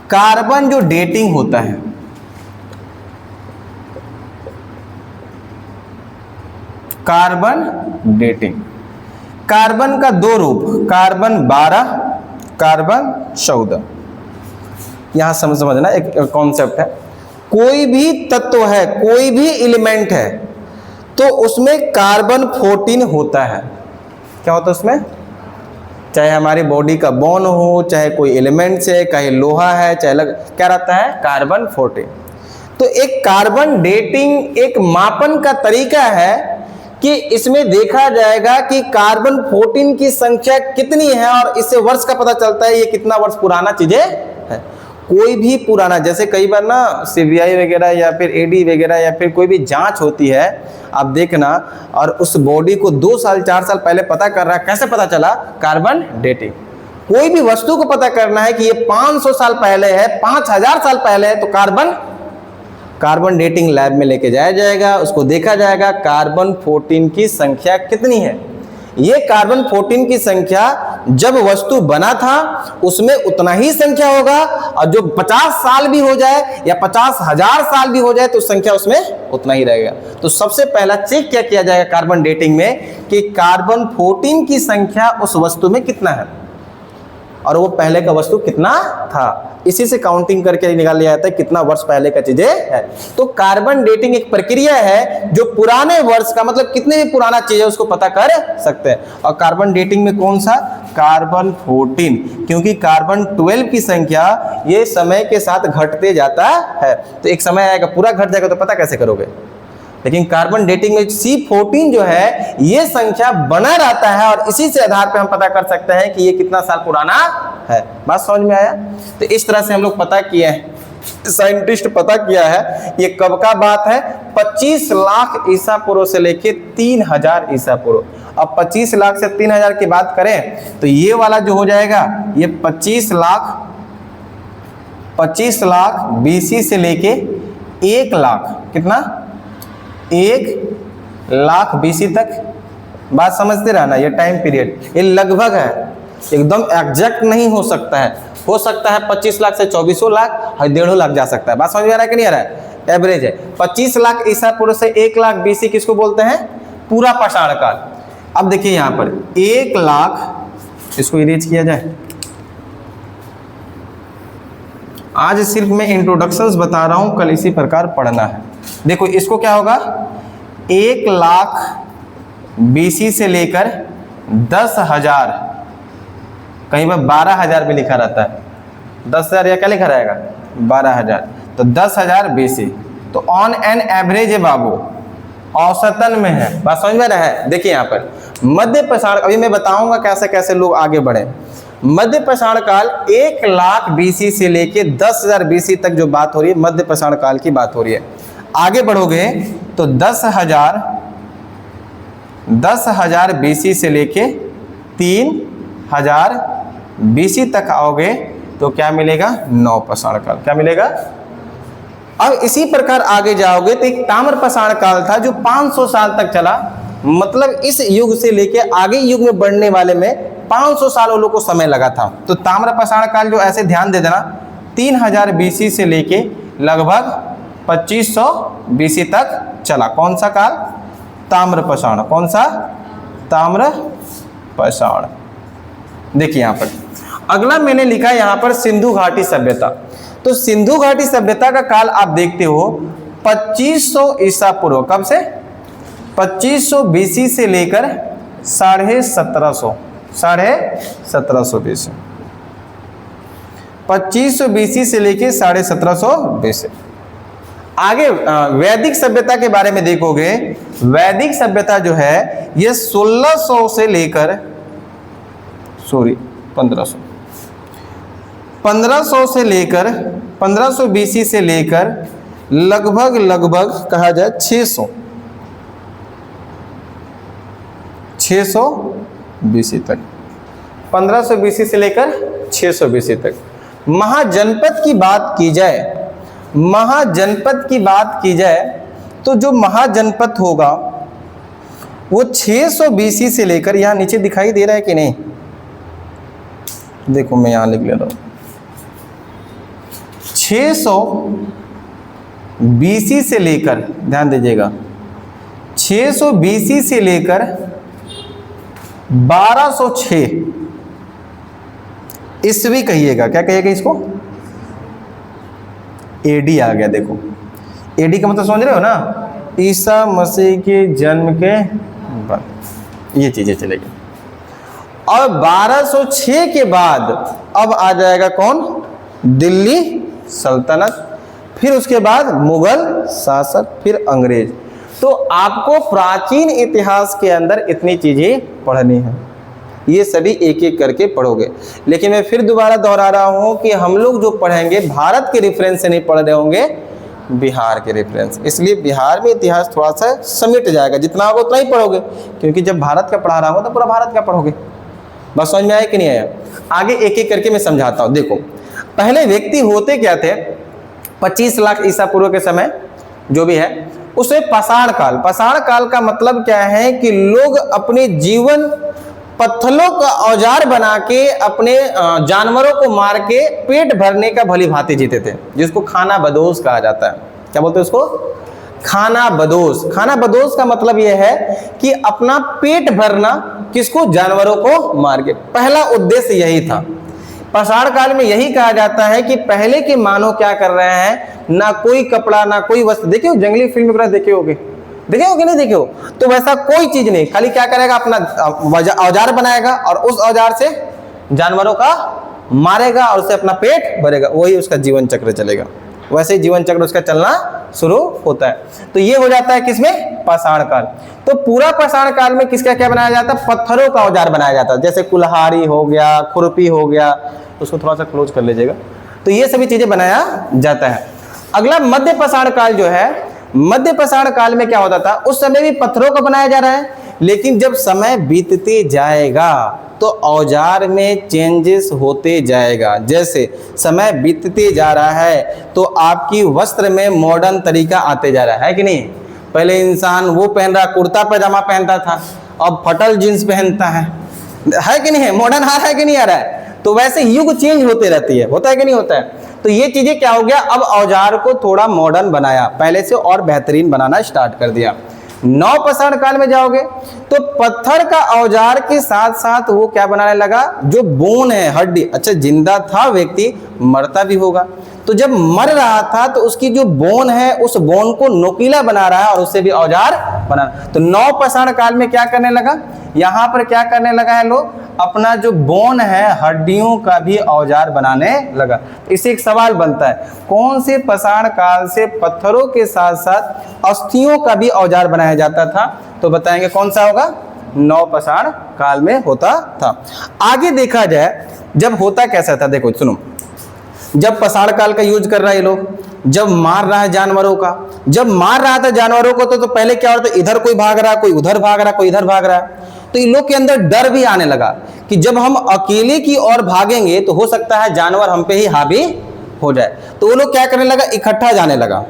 कार्बन जो डेटिंग होता है, कार्बन डेटिंग, कार्बन का दो रूप, कार्बन 12, कार्बन 14। यहां समझना एक कॉन्सेप्ट है। कोई भी तत्व है, कोई भी एलिमेंट है, तो उसमें कार्बन 14 होता है। क्या होता है उसमें? चाहे हमारी बॉडी का बोन हो, चाहे कोई एलिमेंट है, चाहे लोहा है, चाहे क्या रहता है? कार्बन 14। तो एक कार्बन डेटिंग एक मापन का तरीका है कि इसमें देखा जाएगा कि कार्बन 14 की संख्या कितनी है, और इससे वर्ष का पता चलता है ये कितना वर्ष पुराना चीजें है। कोई भी पुराना, जैसे कई बार ना सीबीआई वगैरह या फिर एडी वगैरह या फिर कोई भी जांच होती है, आप देखना, और उस बॉडी को 2 साल 4 साल पहले पता कर रहा है। कैसे पता चला? Carbon dating. कोई भी वस्तु को पता करना है कि ये 500 साल पहले है, 5000 साल पहले है, तो कार्बन डेटिंग लैब में लेके जाया जाएगा, उसको देखा जाएगा कार्बन 14 की संख्या कितनी है। ये कार्बन 14 की संख्या जब वस्तु बना था उसमें उतना ही संख्या होगा, और जो 50 साल भी हो जाए या 50,000 साल भी हो जाए तो संख्या उसमें उतना ही रहेगा। तो सबसे पहला चेक क्या किया जाएगा कार्बन डेटिंग में कि कार्बन 14 की संख्या उस वस्तु में कितना है, और वो पहले का वस्तु कितना था। इसी से काउंटिंग करके निकाल लिया जाता है कितना वर्ष पहले का चीजें है। तो कार्बन डेटिंग एक प्रक्रिया है जो पुराने वर्ष का, मतलब कितने भी पुराना चीज है उसको पता कर सकते हैं। और कार्बन डेटिंग में कौन सा? कार्बन 14, क्योंकि कार्बन 12 की संख्या ये समय के साथ घटते जाता है। तो एक समय आएगा पूरा घट जाएगा, तो पता कैसे करोगे? लेकिन कार्बन डेटिंग में C14 जो है ये संख्या बना रहता है, और इसी से आधार पे हम पता कर सकते हैं कि ये कितना साल पुराना है। बात समझ में आया? तो इस तरह से हम लोग पता किए हैं, साइंटिस्ट पता किया है ये कब का बात है। 25 लाख ईसा पूर्व से लेके 3000 ईसा पूर्व। अब 25 लाख से 3000 की बात करें तो ये वाला जो हो जाएगा ये 25 लाख BC से लेके 1 लाख, कितना? 1 लाख BC तक। बात समझते रहना, ये टाइम पीरियड ये लगभग है, एकदम एग्जैक्ट नहीं हो सकता है। हो सकता है 25 लाख से 24 लाख और 1.5 लाख जा सकता है। बात समझ में आ रहा है कि नहीं आ रहा है? एवरेज है 25 लाख ईसा पूर्व से 1 लाख BC किसको बोलते हैं? पूरा पाषाण काल। अब देखिए यहाँ पर 1 लाख, इसको इरेज किया जाए। आज सिर्फ मैं इंट्रोडक्शंस बता रहा हूं, कल इसी प्रकार पढ़ना है। देखो इसको क्या होगा, 1 लाख BC से लेकर 10,000, कहीं पर 12,000 भी लिखा रहता है, 10,000 या क्या लिखा रहेगा 12,000, तो 10,000 BC। तो ऑन एन एवरेज है बाबू, औसतन में है। बात समझ में रहा है? देखिए यहाँ पर मध्य पाषाण, अभी मैं बताऊंगा कैसे कैसे लोग आगे बढ़े। मध्य पाषाण काल 1 लाख BC से लेके 10,000 BC तक जो बात हो रही है मध्य पाषाण काल की बात हो रही है। आगे बढ़ोगे तो 10,000 BC से लेके 3,000 BC तक आओगे तो क्या मिलेगा? नवपाषाण काल। क्या मिलेगा? अब इसी प्रकार आगे जाओगे तो एक ताम्रपाषाण काल था जो 500 साल तक चला। मतलब इस युग से लेके आगे युग में बढ़ने वाले में 500 साल उन लोग को समय लगा था। तो ताम्रपाषाण काल जो ऐसे ध्यान दे देना, 3000 BC से लेके लगभग 2500 BC तक चला। कौन सा काल? ताम्रपाषाण। कौन सा? ताम्रपाषाण। देखिए यहाँ पर अगला मैंने लिखा यहाँ पर सिंधु घाटी सभ्यता। तो सिंधु घाटी सभ्यता का काल आप देखते हो 2500 ईसा पूर्व, कब से 2500 बीसी से लेकर 1750 बीसी, 2500 बीसी से लेकर 1750 बीसी। आगे वैदिक सभ्यता के बारे में देखोगे, वैदिक सभ्यता जो है ये 1600 से लेकर 1500 से लेकर 1500 बीसी से लेकर लगभग कहा जाए 600 बीसी तक, 1500 बीसी से लेकर 600 बीसी तक। महाजनपद की बात की जाए, महाजनपद की बात की जाए तो जो महाजनपद होगा वो 600 बीसी से लेकर, यहां नीचे दिखाई दे रहा है कि नहीं, देखो मैं यहां लिख ले रहा हूं, 600 बीसी से लेकर, ध्यान दीजिएगा, 600 बीसी से लेकर 1206 ईस्वी कहिएगा, क्या कहिएगा इसको, एडी आ गया। देखो एडी का मतलब समझ रहे हो ना, ईसा मसीह के जन्म के बाद ये चीजें चलेगी। और 1206 के बाद अब आ जाएगा कौन, दिल्ली सल्तनत, फिर उसके बाद मुगल शासक, फिर अंग्रेज। तो आपको प्राचीन इतिहास के अंदर इतनी चीजें पढ़नी है, ये सभी एक एक करके पढ़ोगे। लेकिन मैं फिर दोबारा दोहरा रहा हूं कि हम लोग जो पढ़ेंगे भारत के रेफरेंस से नहीं पढ़ रहे होंगे, बिहार के रेफरेंस, इसलिए बिहार में इतिहास थोड़ा सा समिट जाएगा, जितना होगा उतना ही पढ़ोगे, क्योंकि जब भारत का पढ़ा रहा हूं तो पूरा भारत का पढ़ोगे। बस समझ में आया कि नहीं आया? आगे एक एक करके मैं समझाता हूं। देखो पहले व्यक्ति होते क्या थे, 25 लाख ईसा पूर्व के समय जो भी है उसे पाषाण काल, पाषाण काल का मतलब क्या है कि लोग अपने जीवन पत्थरों का औजार बना के अपने जानवरों को मार के पेट भरने का भली भांति जीते थे, जिसको खाना बदोश कहा जाता है। क्या बोलते हैं उसको, खाना बदोश। खाना बदोश का मतलब यह है कि अपना पेट भरना, किसको, जानवरों को मार के। पहला उद्देश्य यही था। पाषाण काल में यही कहा जाता है कि पहले के मानव क्या कर रहे हैं, ना कोई कपड़ा ना कोई वस्त्र, देखे हो जंगली फिल्म वगैरह देखे होगे, देखे हो कि नहीं देखे हो, तो वैसा कोई चीज नहीं, खाली क्या करेगा, अपना औजार बनाएगा और उस औजार से जानवरों का मारेगा और उससे अपना पेट भरेगा, वही उसका जीवन चक्र चलेगा। वैसे ही जीवन चक्र उसका चलना शुरू होता है। तो ये हो जाता है किसमें, पाषाण काल। तो पूरा पाषाण काल में किसका क्या बनाया जाता है, पत्थरों का औजार बनाया जाता है, जैसे कुल्हाड़ी हो गया, खुरपी हो गया, उसको थोड़ा सा क्लोज कर लीजिएगा। तो ये सभी चीजें बनाया जाता है। अगला मध्य पाषाण काल जो है, मध्य पाषाण काल में क्या होता था, उस समय भी पत्थरों का बनाया जा रहा है, लेकिन जब समय बीतते जाएगा तो औजार में चेंजेस होते जाएगा। जैसे समय बीतते जा रहा है तो आपकी वस्त्र में मॉडर्न तरीका आते जा रहा है कि नहीं। पहले इंसान वो पहन रहा, कुर्ता पैजामा पहनता था, अब फटल जींस पहनता है कि नहीं है, मॉडर्न आ रहा है कि नहीं आ रहा है। तो वैसे युग चेंज होते रहती है, होता है कि नहीं होता है। तो ये चीजें क्या हो गया, अब औजार को थोड़ा मॉडर्न बनाया, पहले से और बेहतरीन बनाना स्टार्ट कर दिया। नौ पाषाण काल में जाओगे तो पत्थर का औजार के साथ साथ वो क्या बनाने लगा, जो बोन है, हड्डी। अच्छा जिंदा था व्यक्ति, मरता भी होगा, तो जब मर रहा था तो उसकी जो बोन है उस बोन को नोकीला बना रहा है और उससे भी औजार बना। तो नौ पाषाण काल में क्या करने लगा, यहाँ पर क्या करने लगा है, लोग अपना जो बोन है, हड्डियों का भी औजार बनाने लगा। इससे एक सवाल बनता है, कौन से पाषाण काल से पत्थरों के साथ साथ अस्थियों का भी औजार बनाया जाता था, तो बताएंगे कौन सा होगा, नौ पाषाण काल में होता था। आगे देखा जाए जब होता कैसा था, देखो सुनो, जब पाषाण काल का यूज कर रहा है ये लोग, जब मार रहा है जानवरों का, जब मार रहा था जानवरों को तो पहले क्या होता, इधर कोई भाग रहा, कोई उधर भाग रहा, कोई इधर भाग रहा है। तो इन लोग के अंदर डर भी आने लगा कि जब हम अकेले की ओर भागेंगे तो हो सकता है जानवर हम पे ही हावी हो जाए। तो वो लोग क्या करने लगा, इकट्ठा जाने लगा,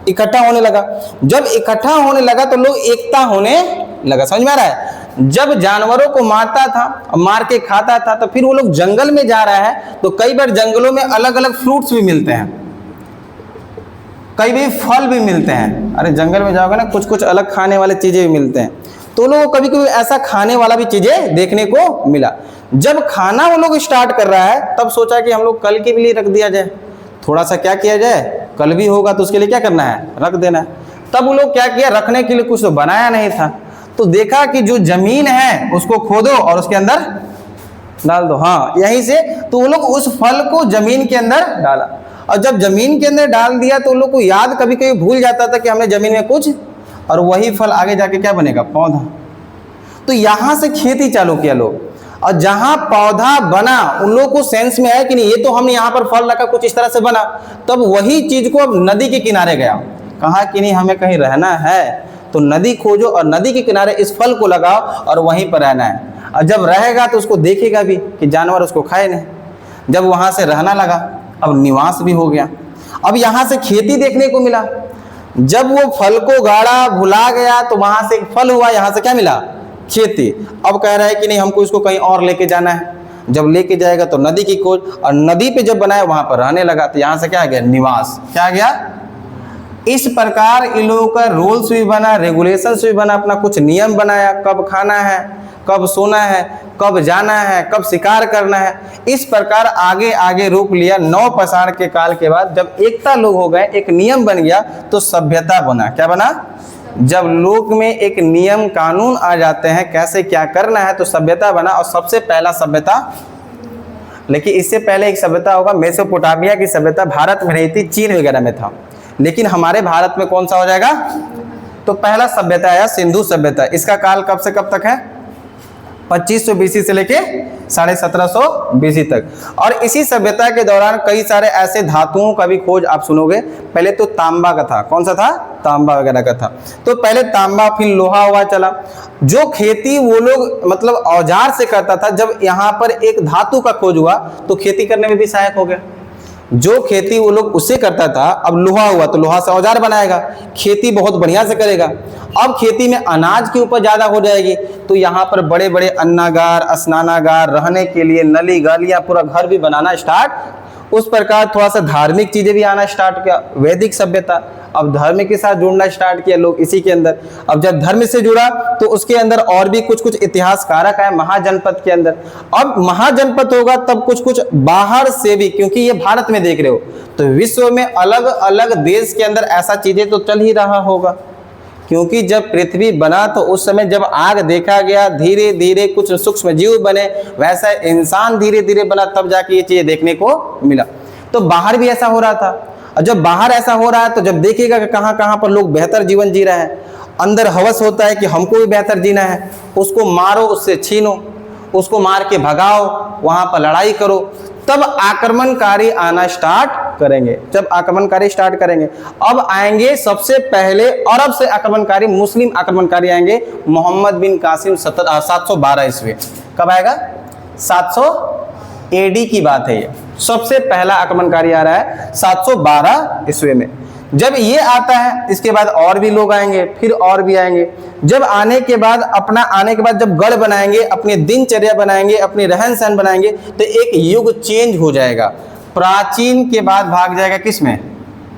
इकट्ठा होने लगा। जब इकट्ठा होने लगा तो लोग एकता होने लगा। समझ में आ रहा है, जब जानवरों को मारता था, मार के खाता था, तो फिर वो लोग जंगल में जा रहा है तो कई बार जंगलों में अलग अलग फ्रूट्स भी मिलते हैं, कई भी फल भी मिलते हैं। अरे जंगल में जाओगे ना, कुछ कुछ अलग खाने वाले चीजें भी मिलते हैं। तो लोगों को कभी कभी ऐसा खाने वाला भी चीजें देखने को मिला। जब खाना वो लोग स्टार्ट कर रहा है तब सोचा कि हम लोग कल के लिए रख दिया जाए, थोड़ा सा क्या किया जाए, कल भी होगा तो उसके लिए क्या करना है, रख देना है। तब वो लोग क्या किया, रखने के लिए कुछ तो बनाया नहीं था, तो देखा कि जो जमीन है उसको खोदो और उसके अंदर डाल दो, हाँ यहीं से, तो वो लोग उस फल को जमीन के अंदर डाला। और जब जमीन के अंदर डाल दिया तो लोग को याद कभी कभी भूल जाता था कि हमने जमीन में कुछ, और वही फल आगे जाके क्या बनेगा, पौधा। तो यहाँ से खेती चालू किया लोग, और जहाँ पौधा बना उन लोगों को सेंस में आया कि नहीं ये तो हमने यहाँ पर फल रखा कुछ इस तरह से बना, तब वही चीज को अब नदी के किनारे गया, कहा कि नहीं हमें कहीं रहना है तो नदी खोजो और नदी के किनारे इस फल को लगाओ और वहीं पर रहना है, और जब रहेगा तो उसको देखेगा भी कि जानवर उसको खाए नहीं। जब वहाँ से रहना लगा, अब निवास भी हो गया, अब यहाँ से खेती देखने को मिला। जब वो फल को गाड़ा भुला गया तो वहाँ से फल हुआ, यहाँ से क्या मिला, खेती। अब कह रहा है कि नहीं हमको इसको कहीं और लेके जाना है, जब लेके जाएगा तो नदी की खोज, और नदी पे जब बनाया वहाँ पर रहने लगा, तो यहाँ से क्या आ गया, निवास, क्या आ गया। इस प्रकार इन लोगों का रूल्स भी बना, रेगुलेशंस भी बना, अपना कुछ नियम बनाया, कब खाना है, कब सोना है, कब जाना है, कब शिकार करना है। इस प्रकार आगे आगे रूप लिया। नौ पाषाण के काल के बाद जब एकता लोग हो गए, एक नियम बन गया, तो सभ्यता बना। क्या बना, जब लोक में एक नियम कानून आ जाते हैं कैसे क्या करना है, तो सभ्यता बना। और सबसे पहला सभ्यता, लेकिन इससे पहले एक सभ्यता होगा मेसोपोटामिया की सभ्यता, भारत में नहीं थी, चीन वगैरह में था, लेकिन हमारे भारत में कौन सा हो जाएगा, तो पहला सभ्यता आया सिंधु सभ्यता। इसका काल कब से कब तक है, 2500 BC से लेके 1750 BC तक। और इसी सभ्यता के दौरान कई सारे ऐसे धातुओं का भी खोज आप सुनोगे। पहले तो तांबा का था, कौन सा था, तांबा वगैरह का था। तो पहले तांबा, फिर लोहा हुआ चला। जो खेती वो लोग मतलब औजार से करता था, जब यहाँ पर एक धातु का खोज हुआ तो खेती करने में भी सहायक हो गया। जो खेती वो लोग उससे करता था, अब लोहा हुआ तो लोहा से औजार बनाएगा, खेती बहुत बढ़िया से करेगा। अब खेती में अनाज की उपज ज्यादा हो जाएगी, तो यहाँ पर बड़े बड़े अन्नागार, स्नानागार, रहने के लिए नली गालियाँ, पूरा घर भी बनाना स्टार्ट। उस प्रकार थोड़ा सा धार्मिक चीजें भी आना स्टार्ट किया, वैदिक सभ्यता। अब धर्म के साथ जुड़ना स्टार्ट किया लोग इसी के अंदर। अब जब धर्म से जुड़ा तो उसके अंदर और भी कुछ कुछ इतिहास कारक है महाजनपद के अंदर। अब महाजनपद होगा तब कुछ कुछ बाहर से भी, क्योंकि ये भारत में देख रहे हो तो विश्व में अलग अलग देश के अंदर ऐसा चीजें तो चल ही रहा होगा, क्योंकि जब पृथ्वी बना तो उस समय जब आग देखा गया, धीरे धीरे कुछ सूक्ष्म जीव बने, वैसा इंसान धीरे धीरे बना, तब जाके ये चीजें देखने को मिला। तो बाहर भी ऐसा हो रहा था। और जब बाहर ऐसा हो रहा है तो जब देखेगा कि कहाँ कहाँ पर लोग बेहतर जीवन जी रहे हैं, अंदर हवस होता है कि हमको भी बेहतर जीना है, उसको मारो, उससे छीनो, उसको मार के भगाओ, वहाँ पर लड़ाई करो, तब आक्रमणकारी आना स्टार्ट करेंगे। जब आक्रमणकारी स्टार्ट करेंगे, अब आएंगे सबसे पहले अरब से आक्रमणकारी, मुस्लिम आक्रमणकारी आएंगे, मोहम्मद बिन कासिम 712 ईस्वी। कब आएगा, 700 AD की बात है ये। सबसे पहला आक्रमणकारी आ रहा है 712 ईस्वी में। जब ये आता है इसके बाद और भी लोग आएंगे, फिर और भी आएंगे। जब आने के बाद जब गढ़ बनाएंगे, अपनी दिनचर्या बनाएंगे, अपनी रहन सहन बनाएंगे, तो एक युग चेंज हो जाएगा। प्राचीन के बाद भाग जाएगा किस में,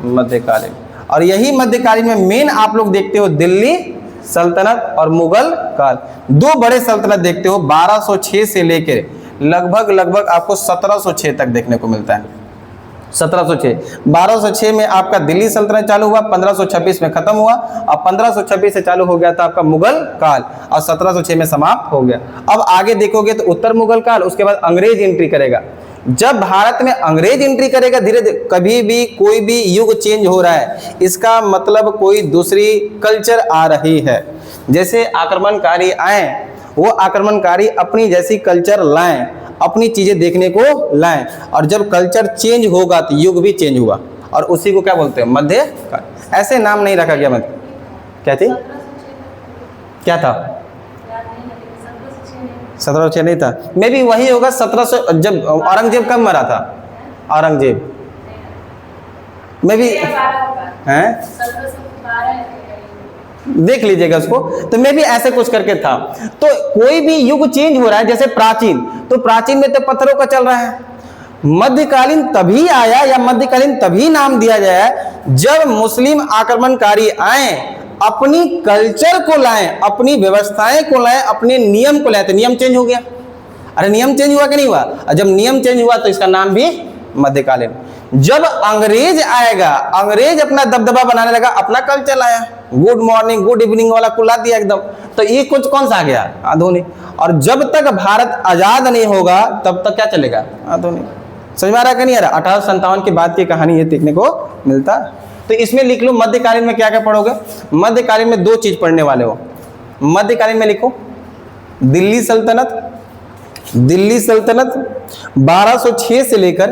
मध्यकालीन। और यही मध्यकालीन में मेन आप लोग देखते हो दिल्ली सल्तनत और मुगल काल, दो बड़े सल्तनत देखते हो। 1206 से लेकर लगभग आपको 1706 तक देखने को मिलता है। 1706, 1206 में आपका दिल्ली सल्तनत चालू हुआ, 1526 में खत्म हुआ, और 1526 से चालू हो गया था आपका मुगल काल, और 1706 में समाप्त हो गया। अब आगे देखोगे तो उत्तर मुगल काल, उसके बाद अंग्रेज एंट्री करेगा। जब भारत में अंग्रेज एंट्री करेगा, धीरे धीरे कभी भी कोई भी युग चेंज हो रहा है, इसका मतलब कोई दूसरी कल्चर आ रही है। जैसे आक्रमणकारी आए, वो आक्रमणकारी अपनी जैसी कल्चर लाएं, अपनी चीजें देखने को लाएं, और जब कल्चर चेंज होगा तो युग भी चेंज हुआ, और उसी को क्या बोलते हैं, मध्यकाल। ऐसे नाम नहीं रखा गया। मध्य क्या थी, क्या था, 1706 नहीं था, मे भी वही होगा 1700। जब औरंगजेब कब मरा था, औरंगजेब मे भी हैं, देख लीजिएगा उसको, तो मैं भी ऐसे कुछ करके था। तो कोई भी युग चेंज हो रहा है, जैसे प्राचीन, तो प्राचीन में तो पत्थरों का चल रहा है। मध्यकालीन तभी आया, या मध्यकालीन तभी नाम दिया जाए जब मुस्लिम आक्रमणकारी आए, अपनी कल्चर को लाएं, अपनी व्यवस्थाएं को लाएं, अपने नियम को लाएं, तो नियम चेंज हो गया। अरे नियम चेंज हुआ कि नहीं हुआ? और जब नियम चेंज हुआ तो इसका नाम भी मध्यकालीन। जब अंग्रेज आएगा, अंग्रेज अपना दबदबा बनाने लगा, अपना कल्चर लाया, गुड मॉर्निंग गुड इवनिंग वाला कुला दिया एकदम, तो ये कुछ कौन सा आ गया? आधुनिक। और जब तक भारत आजाद नहीं होगा तब तक क्या चलेगा? आधुनिक। समझ में आ रहा है कि नहीं आ रहा? 1857 के बाद की कहानी ये देखने को मिलता। तो इसमें लिख लो मध्यकालीन में क्या क्या पढ़ोगे। मध्यकालीन में 2 चीज पढ़ने वाले हो। मध्यकालीन में लिखो दिल्ली सल्तनत, दिल्ली सल्तनत 1206 से लेकर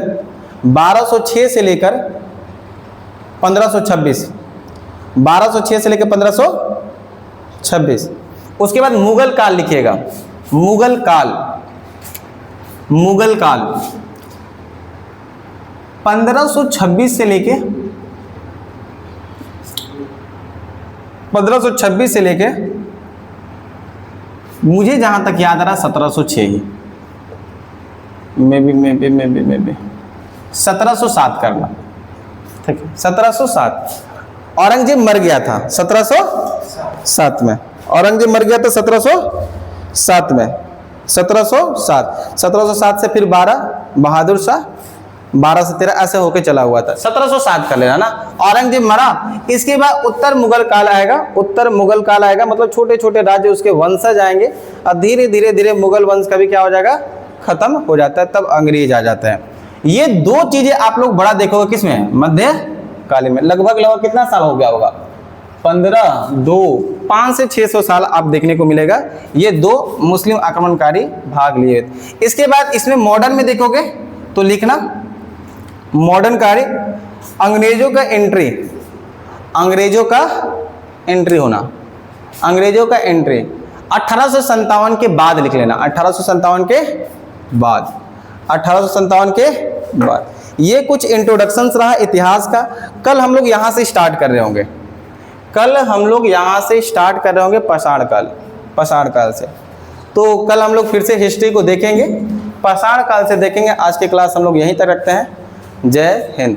1526, 1206 से लेकर 1526। उसके बाद मुगल काल लिखिएगा, मुगल काल, मुगल काल 1526 से लेके 1526 से लेके मुझे जहां तक याद आ रहा 1706 ही, मे भी 1707 करना, ठीक है 1707। औरंगजेब मर गया था 1707 में, औरंगजेब मर गया था 1707 में, 1707 से फिर 12 बहादुर शाह, 12 से 13 ऐसे होके चला हुआ था। 1707 कर लेना ना। औरंगजेब मरा, इसके बाद उत्तर मुगल काल आएगा। उत्तर मुगल काल आएगा मतलब छोटे छोटे राज्य उसके वंशज आएंगे और धीरे धीरे धीरे मुगल वंश का भी क्या हो जाएगा? खत्म हो जाता है, तब अंग्रेज आ जाते हैं। ये 2 चीजें आप लोग बड़ा देखोगे किसमें? मध्यकालीन में। लगभग कितना साल हो गया होगा? 5 से 600 साल आप देखने को मिलेगा ये 2 मुस्लिम आक्रमणकारी भाग लिए। इसके बाद इसमें मॉडर्न में देखोगे तो लिखना मॉडर्न कार्य, अंग्रेजों का एंट्री, अंग्रेजों का एंट्री होना, अंग्रेजों का एंट्री 1857 के बाद लिख लेना, 1857 के बाद, 1857 के बाद। ये कुछ इंट्रोडक्शंस रहा इतिहास का। कल हम लोग यहाँ से स्टार्ट कर रहे होंगे, कल हम लोग यहाँ से स्टार्ट कर रहे होंगे पाषाण काल, पाषाण काल से। तो कल हम लोग फिर से हिस्ट्री को देखेंगे, पाषाण काल से देखेंगे। आज की क्लास हम लोग यहीं तक रखते हैं। जय हिंद।